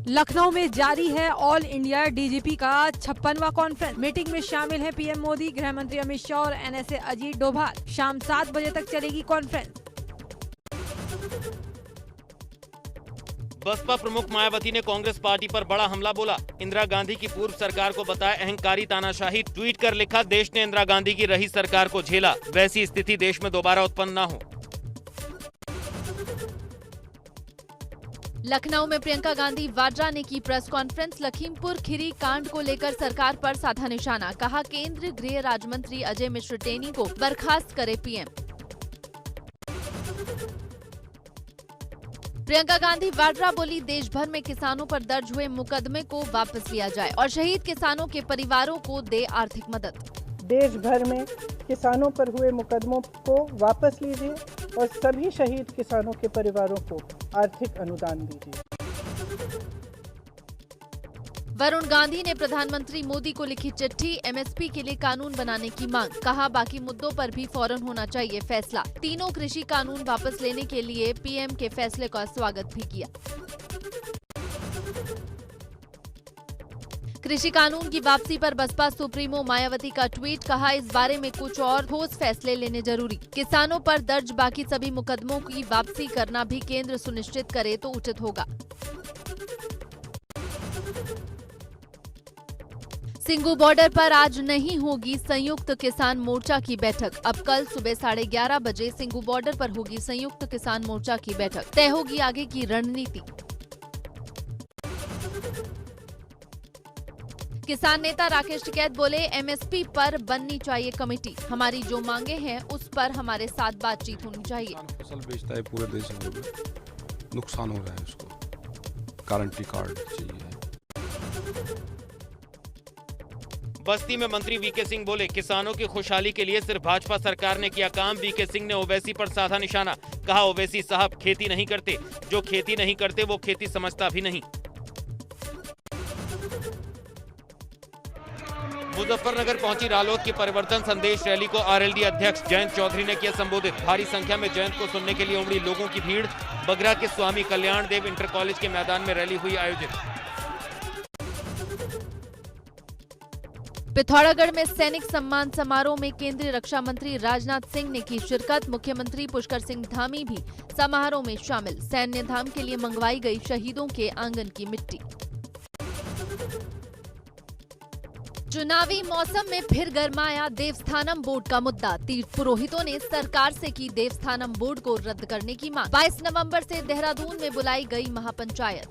लखनऊ में जारी है ऑल इंडिया डीजीपी का 56वां कॉन्फ्रेंस। मीटिंग में शामिल हैं पीएम मोदी, गृह मंत्री अमित शाह और एनएसए अजीत डोभाल। शाम 7 बजे तक चलेगी कॉन्फ्रेंस। बसपा प्रमुख मायावती ने कांग्रेस पार्टी पर बड़ा हमला बोला। इंदिरा गांधी की पूर्व सरकार को बताया अहंकारी तानाशाही। ट्वीट कर लिखा, देश ने इंदिरा गांधी की रही सरकार को झेला, वैसी स्थिति देश में दोबारा उत्पन्न न हो। लखनऊ में प्रियंका गांधी वाड्रा ने की प्रेस कॉन्फ्रेंस। लखीमपुर खीरी कांड को लेकर सरकार पर साधा निशाना। कहा, केंद्रीय गृह राज्य मंत्री अजय मिश्र टेनी को बर्खास्त करे पीएम। प्रियंका गांधी वाड्रा बोली, देश भर में किसानों पर दर्ज हुए मुकदमे को वापस लिया जाए और शहीद किसानों के परिवारों को दे आर्थिक मदद। देश भर में किसानों पर हुए मुकदमों को वापस लीजिए और सभी शहीद किसानों के परिवारों को आर्थिक अनुदान दीजिए। वरुण गांधी ने प्रधानमंत्री मोदी को लिखी चिट्ठी, एमएसपी के लिए कानून बनाने की मांग। कहा, बाकी मुद्दों पर भी फौरन होना चाहिए फैसला। तीनों कृषि कानून वापस लेने के लिए पीएम के फैसले का स्वागत भी किया। कृषि कानून की वापसी पर बसपा सुप्रीमो मायावती का ट्वीट। कहा, इस बारे में कुछ और ठोस फैसले लेने जरूरी। किसानों पर दर्ज बाकी सभी मुकदमों की वापसी करना भी केंद्र सुनिश्चित करे तो उचित होगा। सिंगू बॉर्डर पर आज नहीं होगी संयुक्त किसान मोर्चा की बैठक। अब कल सुबह 11:30 बजे सिंगू बॉर्डर पर होगी संयुक्त किसान मोर्चा की बैठक। तय होगी आगे की रणनीति। किसान नेता राकेश टिकैत बोले, एमएसपी पर बननी चाहिए कमेटी। हमारी जो मांगे हैं उस पर हमारे साथ बातचीत होनी चाहिए। फसल बेचता है पूरे देश में, नुकसान हो रहा है, उसको गारंटी कार्ड चाहिए। बस्ती में मंत्री वीके सिंह बोले, किसानों की खुशहाली के लिए सिर्फ भाजपा सरकार ने किया काम। वीके सिंह ने ओवैसी पर साधा निशाना। कहा, ओवैसी साहब खेती नहीं करते, जो खेती नहीं करते वो खेती समझता भी नहीं। मुजफ्फरनगर पहुंची रालोद की परिवर्तन संदेश रैली को आरएलडी अध्यक्ष जयंत चौधरी ने किया संबोधित। भारी संख्या में जयंत को सुनने के लिए उमड़ी लोगों की भीड़। बगरा के स्वामी कल्याण देव इंटर कॉलेज के मैदान में रैली हुई आयोजित। पिथौरागढ़ में सैनिक सम्मान समारोह में केंद्रीय रक्षा मंत्री राजनाथ सिंह ने की शिरकत। मुख्यमंत्री पुष्कर सिंह धामी भी समारोह में शामिल। सैन्य धाम के लिए मंगवाई गई शहीदों के आंगन की मिट्टी। चुनावी मौसम में फिर गरमाया देवस्थानम बोर्ड का मुद्दा। तीर्थ पुरोहितों ने सरकार से की देवस्थानम बोर्ड को रद्द करने की मांग। 22 नवंबर से देहरादून में बुलाई गई महापंचायत।